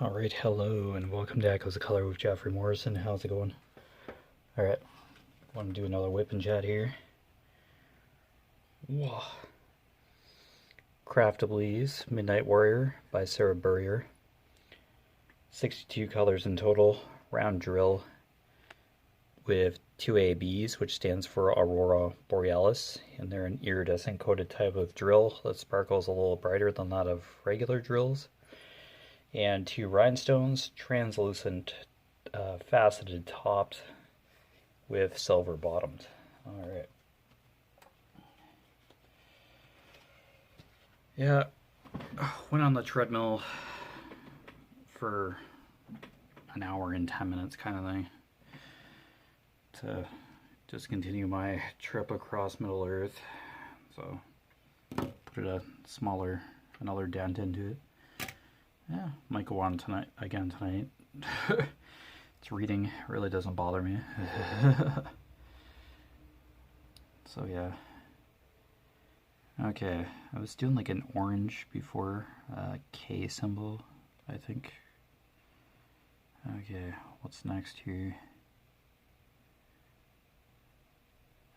Alright, hello and welcome to Echoes of Color with Jefferey Morrison. How's it going? Alright, want to do another whip and chat here. Whoa. Craftably's Midnight Warrior by Sarah Burrier. 62 colors in total, round drill with 2 ABs, which stands for Aurora Borealis, and they're an iridescent coated type of drill that sparkles a little brighter than that of regular drills. And 2 rhinestones, translucent faceted tops with silver bottoms. Alright. Yeah, went on the treadmill for an hour and 10 minutes kind of thing to just continue my trip across Middle Earth. So put another dent into it. Yeah, might go on again tonight. It's reading really doesn't bother me. So yeah. Okay, I was doing like an orange before, K symbol, I think. Okay, what's next here?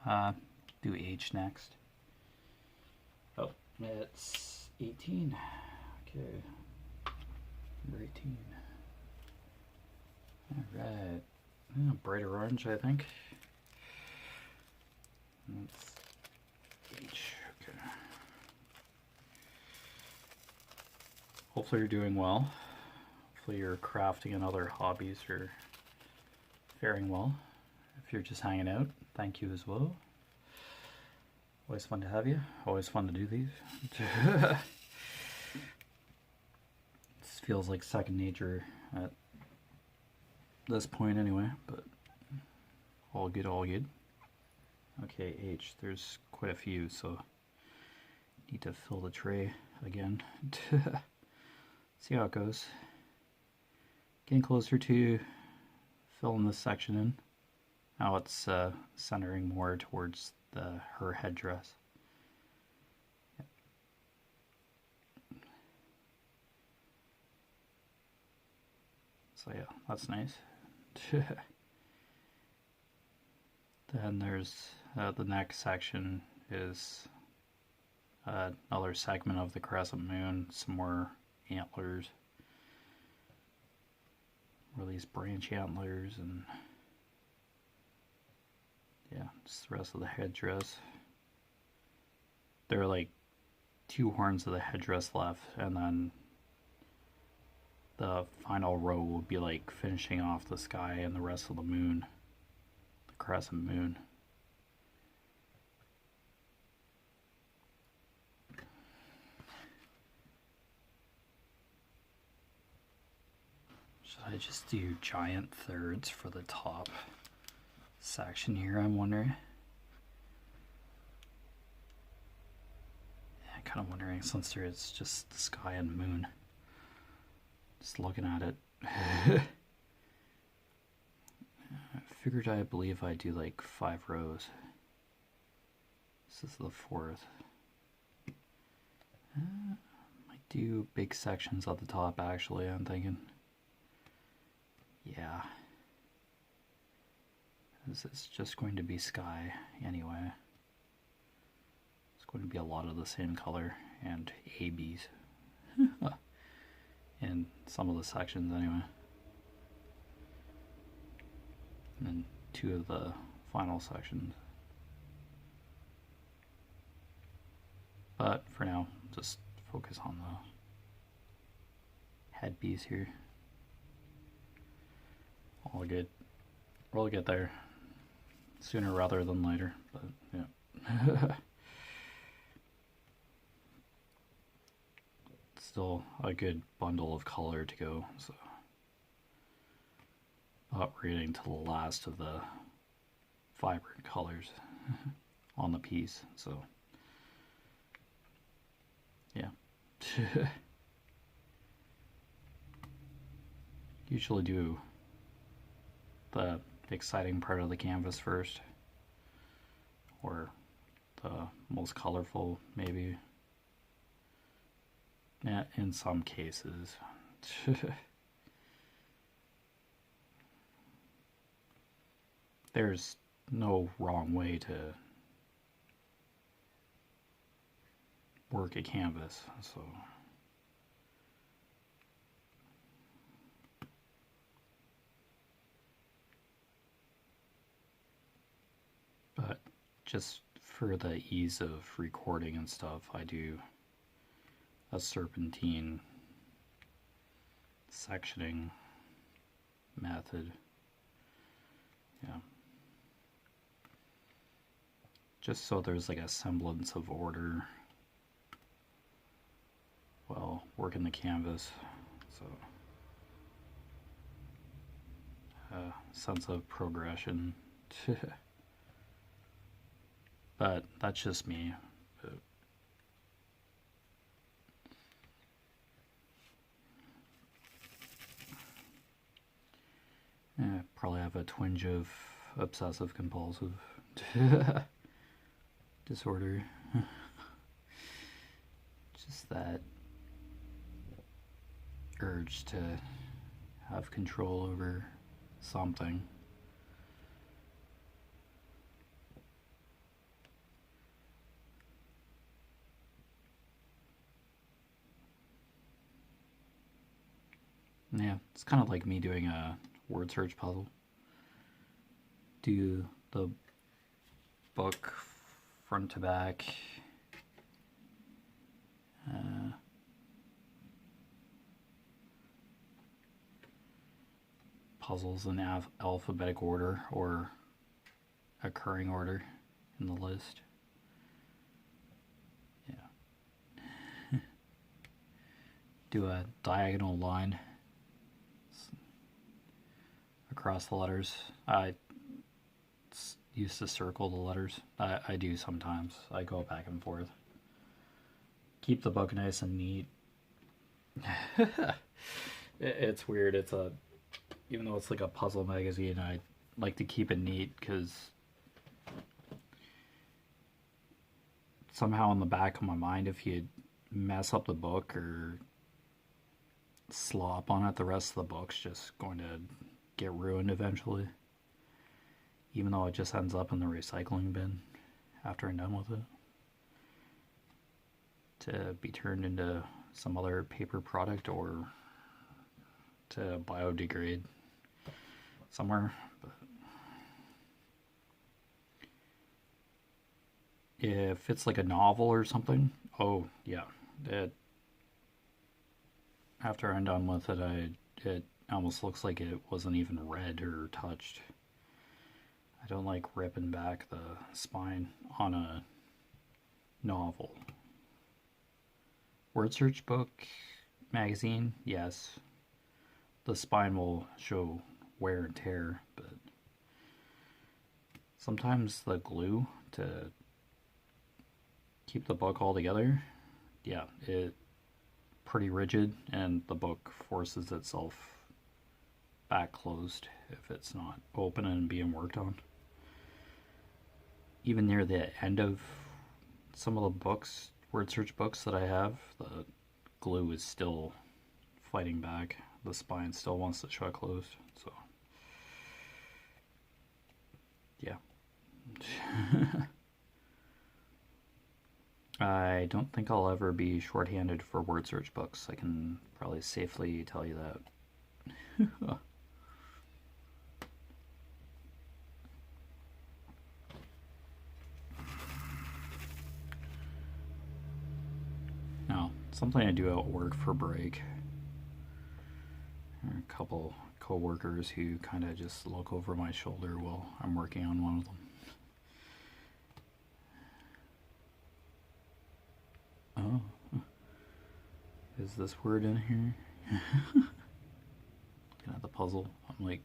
Do H next. Oh, it's 18. Okay. Number 18. Alright. Yeah, brighter orange, I think. That's H. Okay. Hopefully you're doing well. Hopefully your crafting and other hobbies are faring well. If you're just hanging out, thank you as well. Always fun to have you. Always fun to do these. Feels like second nature at this point anyway, but all good, all good. Okay, H, there's quite a few, so need to fill the tray again. See how it goes. Getting closer to filling this section in. Now it's centering more towards her headdress. So yeah, that's nice. Then there's the next section is another segment of the crescent moon, some more antlers, or these branch antlers, and yeah, just the rest of the headdress. There are like 2 horns of the headdress left, and then the final row will be like finishing off the sky and the rest of the moon, the crescent moon. Should I just do giant thirds for the top section here, I'm wondering? Yeah, kind of wondering, since there's just the sky and moon. Just looking at it. I figured I believe I do like 5 rows. This is the 4th. Might do big sections at the top actually, I'm thinking. Yeah. This is just going to be sky anyway. It's going to be a lot of the same color and ABs. In some of the sections anyway. And then 2 of the final sections. But for now, just focus on the headpiece here. All good. We'll get there sooner rather than later, but yeah. Still a good bundle of color to go, so not reading to the last of the vibrant colors on the piece, so yeah. Usually do the exciting part of the canvas first, or the most colorful maybe. Yeah, in some cases. there's no wrong way to work a canvas, so but just for the ease of recording and stuff, I do a serpentine sectioning method. Yeah. Just so there's like a semblance of order while working the canvas. So a sense of progression. But that's just me. Probably have a twinge of obsessive compulsive disorder. Just that urge to have control over something. Yeah, it's kind of like me doing a word search puzzle. Do the book front to back. Puzzles in alphabetic order or occurring order in the list. Yeah. Do a diagonal line across the letters. I used to circle the letters. I do sometimes. I go back and forth. Keep the book nice and neat. It's weird. Even though it's like a puzzle magazine, I like to keep it neat because somehow in the back of my mind, if you mess up the book or slop on it, the rest of the book's just going to get ruined eventually. Even though it just ends up in the recycling bin after I'm done with it, to be turned into some other paper product or to biodegrade somewhere. But if it's like a novel or something, oh yeah, after I'm done with it, it almost looks like it wasn't even read or touched. I don't like ripping back the spine on a novel. Word search book, magazine, yes. The spine will show wear and tear, but sometimes the glue to keep the book all together, yeah, it pretty rigid, and the book forces itself back closed if it's not open and being worked on. Even near the end of some of the books, word search books that I have, the glue is still fighting back. The spine still wants to shut closed, so yeah. I don't think I'll ever be shorthanded for word search books. I can probably safely tell you that. Now, something I do at work for break. There are a couple co-workers who kind of just look over my shoulder while I'm working on one of them. Oh, is this word in here? Looking at the puzzle, I'm like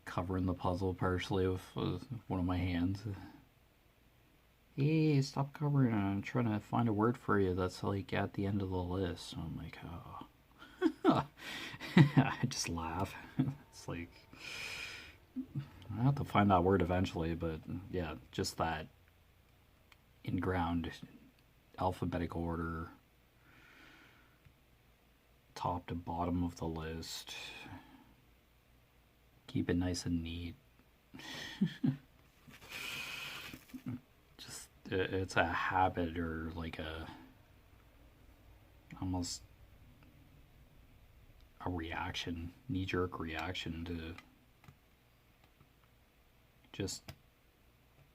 covering the puzzle partially with one of my hands. Hey, stop covering it. I'm trying to find a word for you that's like at the end of the list. So I'm like, oh. I just laugh. It's like, I have to find that word eventually, but yeah, just that in ground alphabetical order, top to bottom of the list. Keep it nice and neat. Just it's a habit, or like a almost a reaction, knee-jerk reaction to just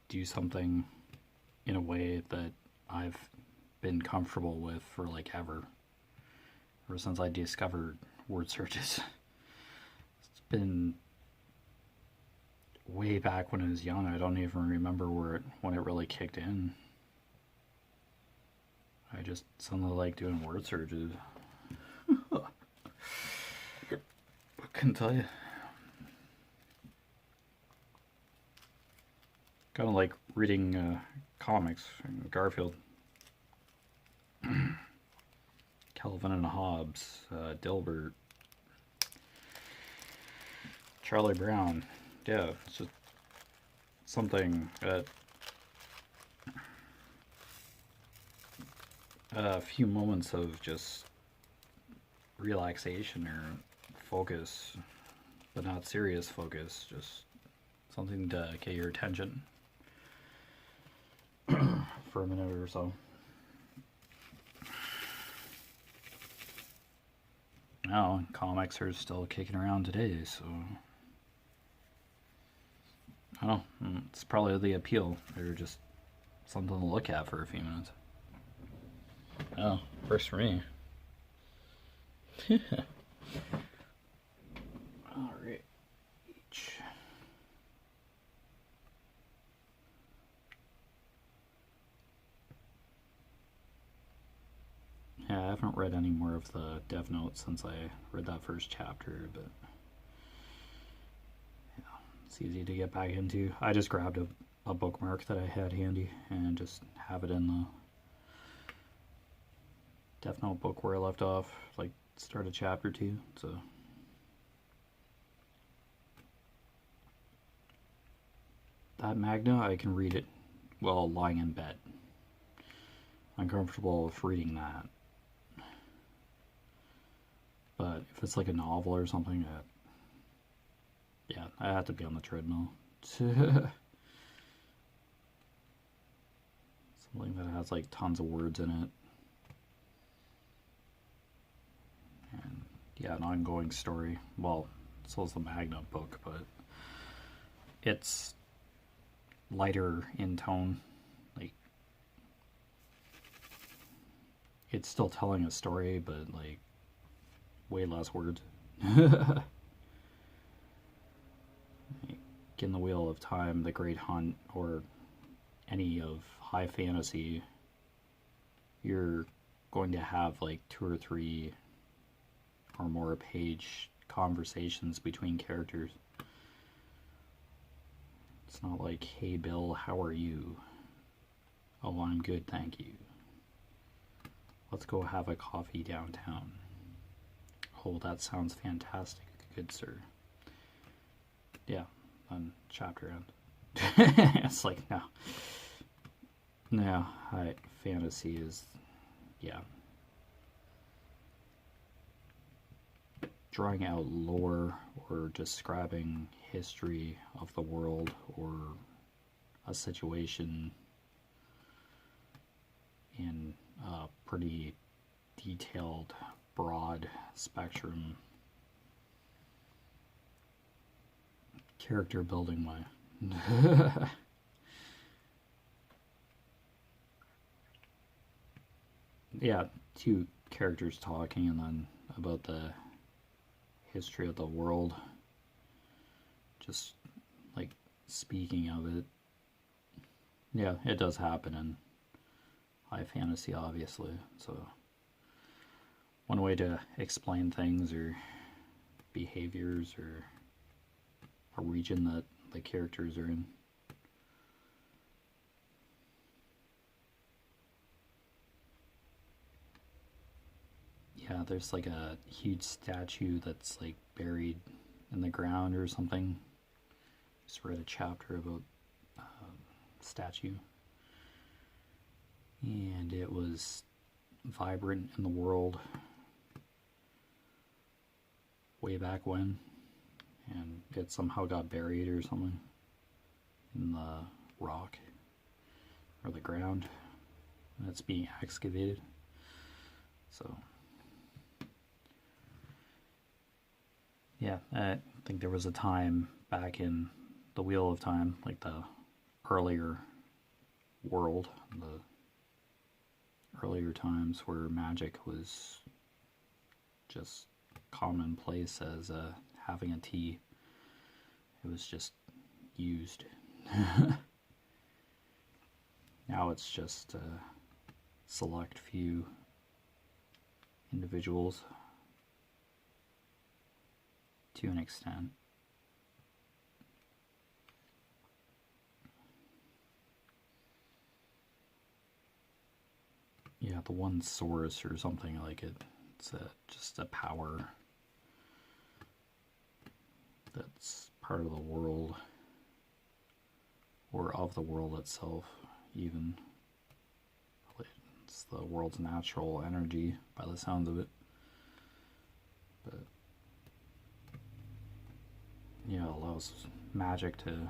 do something in a way that I've been comfortable with for like ever since I discovered word searches. It's been way back when I was young. I don't even remember when it really kicked in. I just suddenly like doing word searches. I couldn't tell you. Kind of like reading comics. Garfield, Calvin and Hobbes, Dilbert, Charlie Brown. Yeah, it's just something that a few moments of just relaxation or focus, but not serious focus, just something to get your attention for a minute or so. Now, comics are still kicking around today, so I don't know. It's probably the appeal. They're just something to look at for a few minutes. Oh, works for me. Alright. Yeah, I haven't read any more of the Dev Note since I read that first chapter, but yeah, it's easy to get back into. I just grabbed a bookmark that I had handy and just have it in the Dev Note book where I left off, like start of chapter 2, so that Magna, I can read it while lying in bed. I'm comfortable with reading that. But if it's like a novel or something, yeah, I have to be on the treadmill. Something that has like tons of words in it. And yeah, an ongoing story. Well, so is the Magna book, but it's lighter in tone. Like, it's still telling a story, but like way less words. Like, in the Wheel of Time, The Great Hunt, or any of high fantasy, you're going to have like 2 or 3 or more page conversations between characters. It's not like, hey Bill, how are you? Oh, I'm good, thank you. Let's go have a coffee downtown. Oh, that sounds fantastic, good sir. Yeah, then chapter end. It's like, no, fantasy is, yeah, drawing out lore or describing history of the world or a situation in a pretty detailed, broad spectrum, character building way. Yeah, 2 characters talking and then about the history of the world, just like speaking of it. Yeah, it does happen in high fantasy, obviously, so one way to explain things or behaviors or a region that the characters are in. Yeah, there's like a huge statue that's like buried in the ground or something. Just read a chapter about statue, and it was vibrant in the world way back when, and it somehow got buried or something. in the rock or the ground, and it's being excavated. So yeah, I think there was a time back in the Wheel of Time, like the earlier world, the earlier times where magic was just commonplace as having a tea. It was just used. Now it's just a select few individuals to an extent. Yeah, the one source or something like it. It's just a power that's part of the world, or of the world itself, even. It's the world's natural energy, by the sounds of it. But yeah, it allows magic to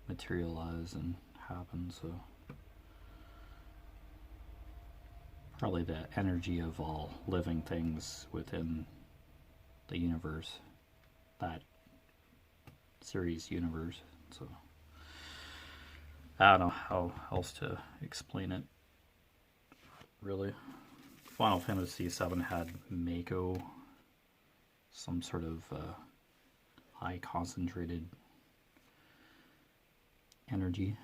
materialize and happen, so probably the energy of all living things within the universe, that series universe. So I don't know how else to explain it, really. Final Fantasy VII had Mako, some sort of high concentrated energy.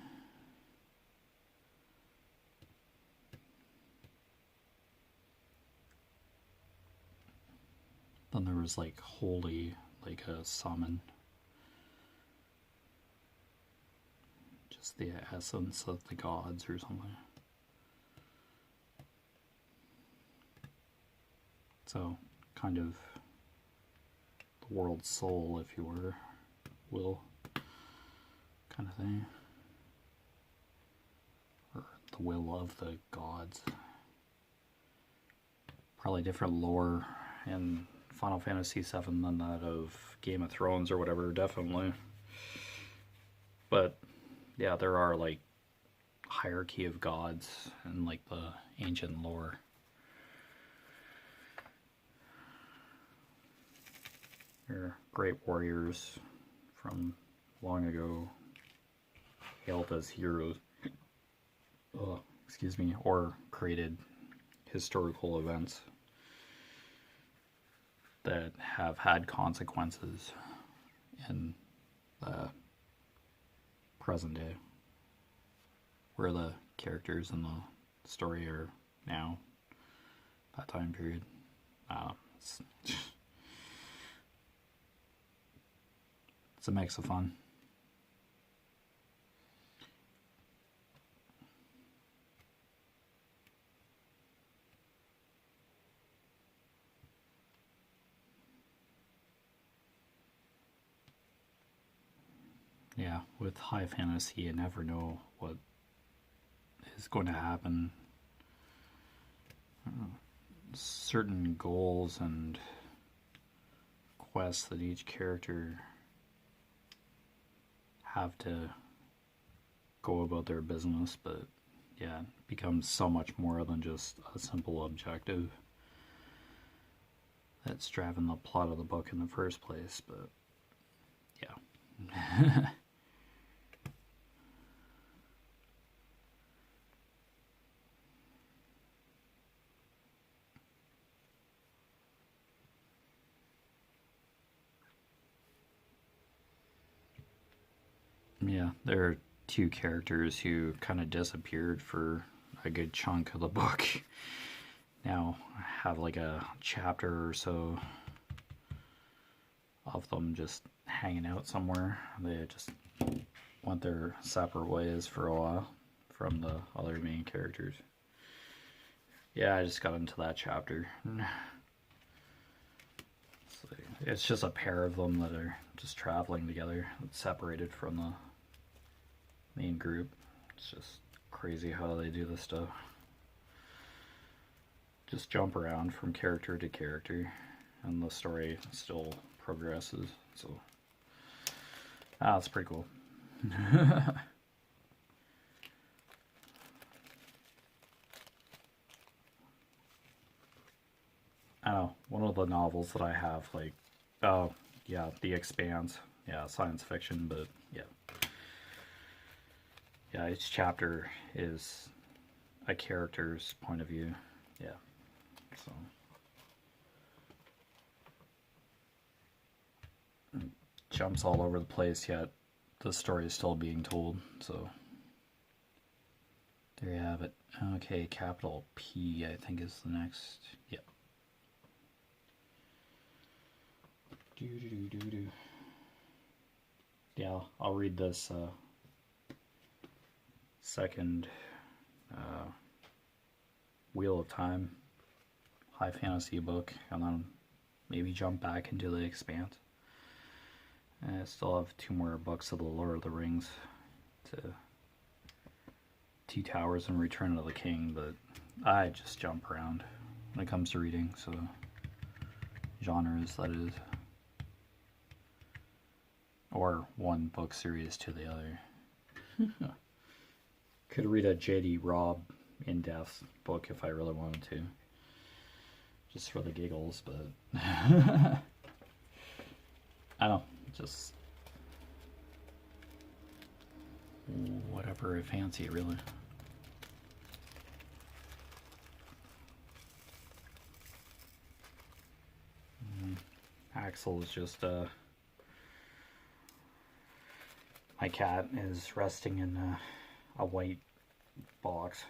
Then there was like holy, like a summon. Just the essence of the gods or something. So, kind of the world's soul, if you will, kind of thing. Or the will of the gods. Probably different lore in Final Fantasy VII than that of Game of Thrones or whatever, definitely. But yeah, there are like hierarchy of gods in like the ancient lore. They're great warriors from long ago, hailed as heroes. Excuse me, or created historical events that have had consequences in the present day, where the characters in the story are now, that time period. It's a mix of fun. Yeah, with high fantasy, you never know what is going to happen. Certain goals and quests that each character have to go about their business, but yeah, it becomes so much more than just a simple objective that's driving the plot of the book in the first place. But yeah. Yeah, there are two characters who kind of disappeared for a good chunk of the book. Now I have like a chapter or so of them just hanging out somewhere. They just went their separate ways for a while from the other main characters. Yeah, I just got into that chapter. It's just a pair of them that are just traveling together, separated from the main group. It's just crazy how they do this stuff. Just jump around from character to character, and the story still progresses. So, that's pretty cool. I don't know, one of the novels that I have, like, oh, yeah, The Expanse. Yeah, science fiction, but yeah. Yeah, each chapter is a character's point of view. Yeah, so. Jumps all over the place, yet the story is still being told, so. There you have it. Okay, capital P, I think, is the next. Yep. Yeah, I'll read this second Wheel of Time high fantasy book, and then maybe jump back into The Expanse. And I still have 2 more books of the Lord of the Rings to Two Towers and Return of the King, but I just jump around when it comes to reading, so genres, that is. Or one book series to the other. Could read a J.D. Robb in-depth book if I really wanted to. Just for the giggles, but I don't know, just whatever I fancy, really. Axel is just my cat is resting in a white box,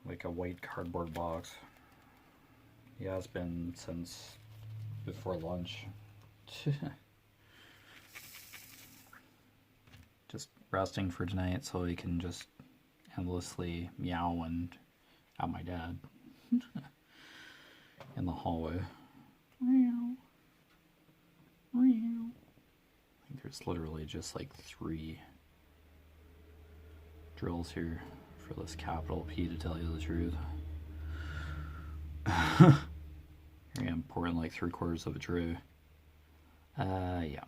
like a white cardboard box. He has been since before lunch. Just resting for tonight so he can just endlessly meow and at my dad in the hallway. Meow. Meow. I think there's literally just like 3 drills here for this capital P, to tell you the truth. Here I am pouring like 3/4 of a tray. Yeah.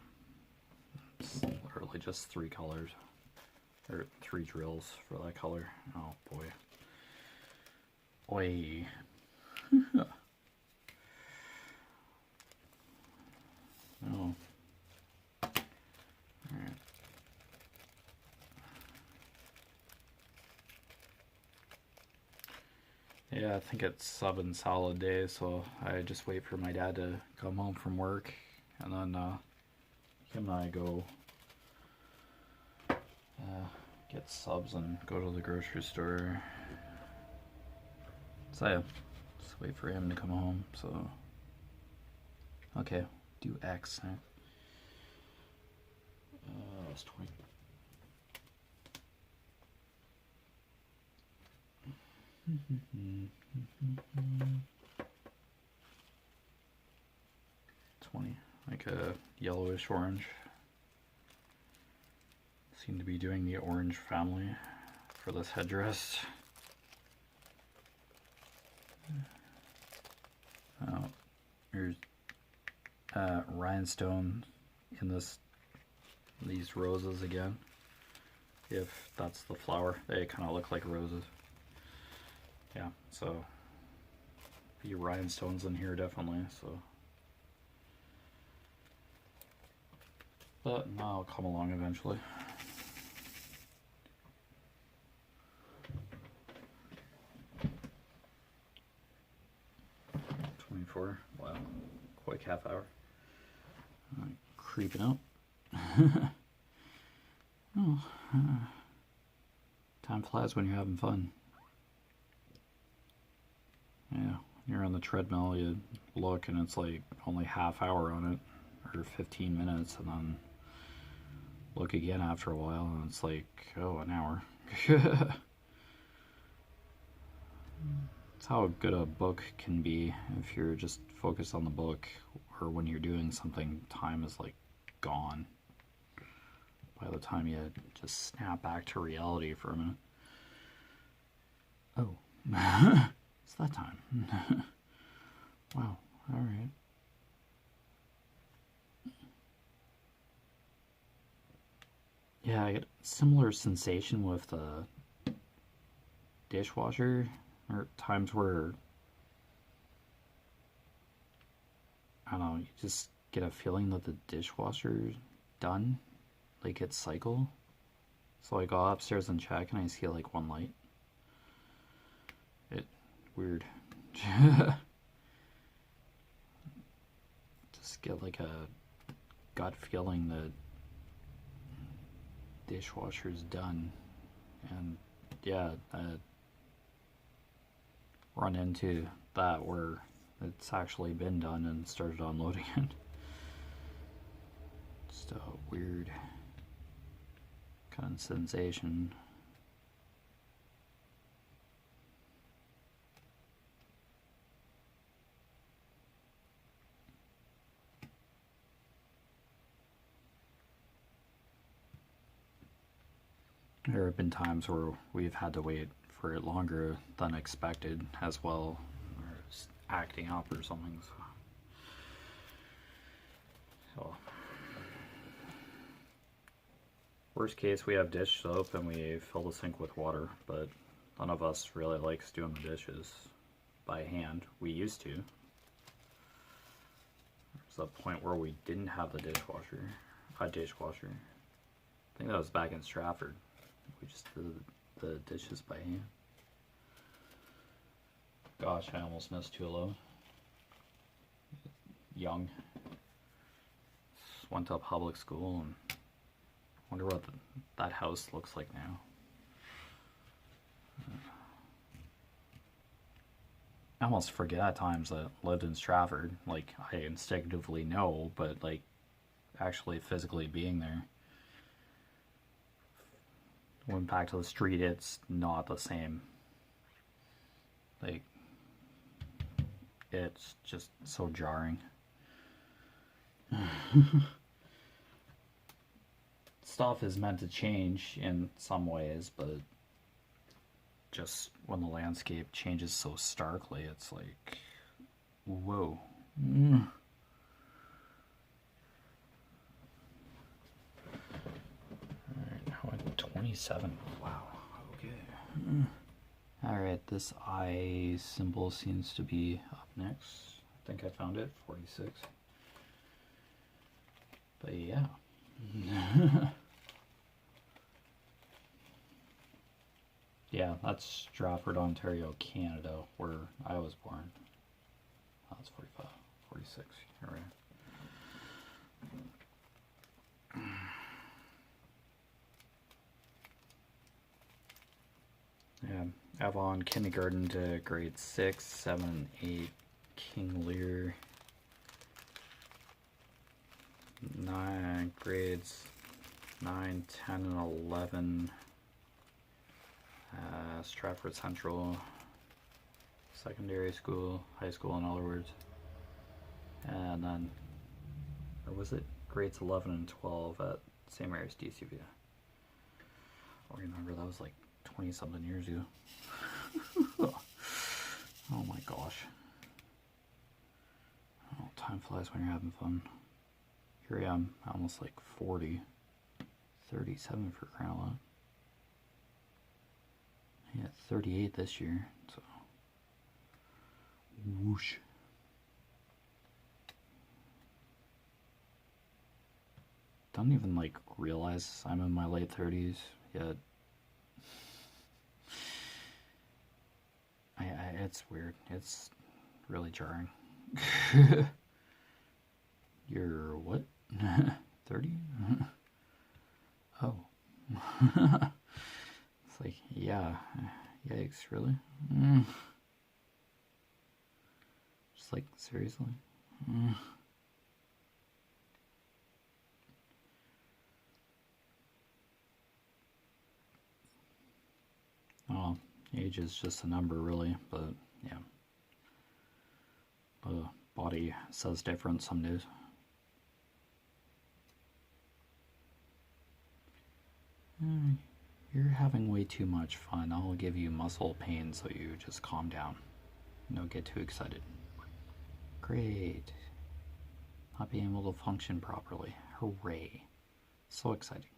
It's literally just 3 colors. Or 3 drills for that color. Oh boy. Oi. Oh. Alright. Yeah, I think it's 7 solid days, so I just wait for my dad to come home from work, and then him and I go get subs and go to the grocery store. So yeah, just wait for him to come home, so. Okay, do X. Huh? That's 20. Like a yellowish orange. Seem to be doing the orange family for this headdress. Here's rhinestone in these roses again. If that's the flower, they kind of look like roses. Yeah, so the rhinestones in here definitely. So, but no, I'll come along eventually. Wow, quick half hour. Creeping up. Oh, time flies when you're having fun. Yeah, when you're on the treadmill, you look and it's like only half hour on it, or 15 minutes, and then look again after a while and it's like, oh, an hour. It's how good a book can be if you're just focused on the book, or when you're doing something, time is like gone by the time you just snap back to reality for a minute. Oh, it's that time. Wow, alright. Yeah, I get similar sensation with the dishwasher, or times where, I don't know, you just get a feeling that the dishwasher's done, like its cycle. So I go upstairs and check and I see like one light. Weird. Just get like a gut feeling that dishwasher's done. And yeah, I run into that where it's actually been done and started unloading it. Just a weird kind of sensation. There have been times where we've had to wait for it longer than expected as well, or acting up or something. So, worst case, we have dish soap and we fill the sink with water, but none of us really likes doing the dishes by hand. We used to. There's a point where we didn't have the dishwasher. I think that was back in Stratford. We just did the dishes by hand. Gosh, I almost missed Tulo. Young. Went to a public school and wonder what that house looks like now. I almost forget at times that I lived in Stratford. Like, I instinctively know, but like actually physically being there. Went back to the street, it's not the same. Like, it's just so jarring. Stuff is meant to change in some ways, but just when the landscape changes so starkly, it's like, whoa. Alright, now at 27. Wow, okay. Alright, this I symbol seems to be up next. I think I found it, 46. But yeah. Yeah, that's Stratford, Ontario, Canada, where I was born. Oh, that's 45, 46, you're right. Yeah, Avon kindergarten to grade 6, 7, 8, King Lear. 9 grades 9, 10, and 11. Stratford Central secondary school, high school in other words, and then, or was it grades 11 and 12 at St. Mary's DCV? I remember that was like 20 something years ago. Oh my gosh. Oh, time flies when you're having fun. Here I am, almost like 40. 37 for crying out loud. Yeah, 38 this year, so whoosh. Don't even like realize I'm in my late 30s yet. It's weird. It's really jarring. You're what? 30? Oh. It's like, yeah. Yikes, really? Just like, seriously? Oh, age is just a number, really, but yeah. The body says different some days. You're having way too much fun. I'll give you muscle pain so you just calm down. Don't get too excited. Great. Not being able to function properly. Hooray. So exciting.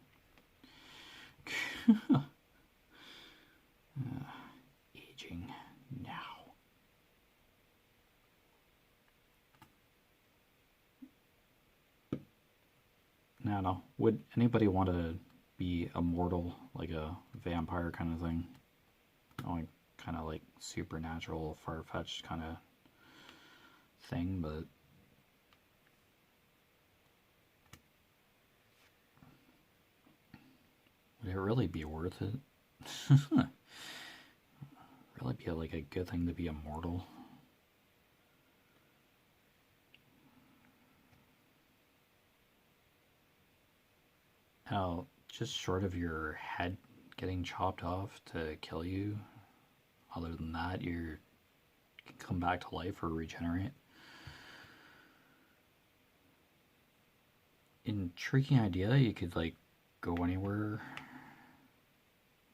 Aging now. I don't know. Would anybody want to be immortal, like a vampire kind of thing? Like, kind of like supernatural, far-fetched kind of thing, but would it really be worth it? Really be like a good thing to be immortal? How just short of your head getting chopped off to kill you, other than that, you can come back to life or regenerate. Intriguing idea. You could like go anywhere,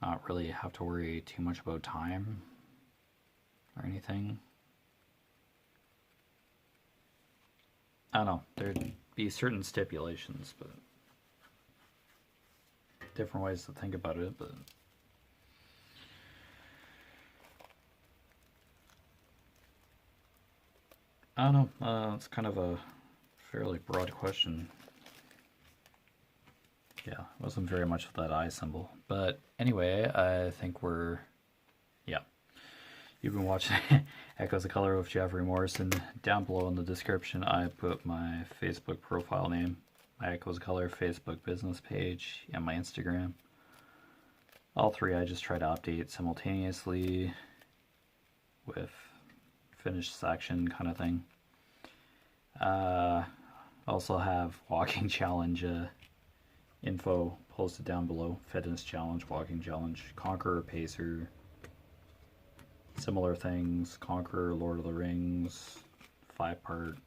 not really have to worry too much about time or anything. I don't know. There'd be certain stipulations, but different ways to think about it. But I don't know. It's kind of a fairly broad question. Yeah, wasn't very much of that eye symbol. But anyway, I think we're, yeah. You've been watching Echoes of Color with Jeffery Morrison. Down below in the description, I put my Facebook profile name, my Echoes of Color Facebook business page, and my Instagram. All three I just try to update simultaneously with finished section kind of thing. Also have walking challenge info posted down below. Fitness challenge, walking challenge, Conqueror, Pacer, similar things, Conqueror, Lord of the Rings, 5-part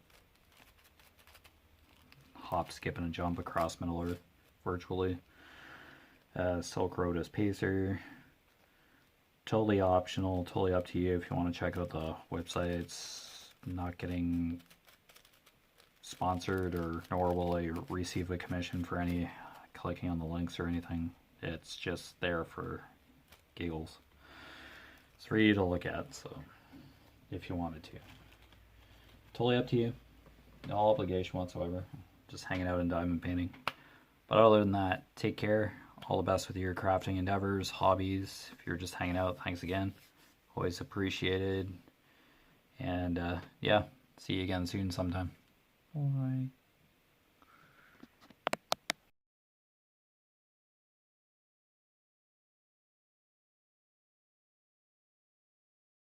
hop, skip, and a jump across Middle Earth virtually. Silk Road as Pacer. Totally optional, totally up to you if you want to check out the websites. Not getting sponsored, or nor will I receive a commission for any clicking on the links or anything. It's just there for giggles. It's for you to look at, so if you wanted to. Totally up to you. No obligation whatsoever. Just hanging out in diamond painting. But other than that, take care. All the best with your crafting endeavors, hobbies. If you're just hanging out, thanks again. Always appreciated. And yeah, see you again soon sometime. Bye.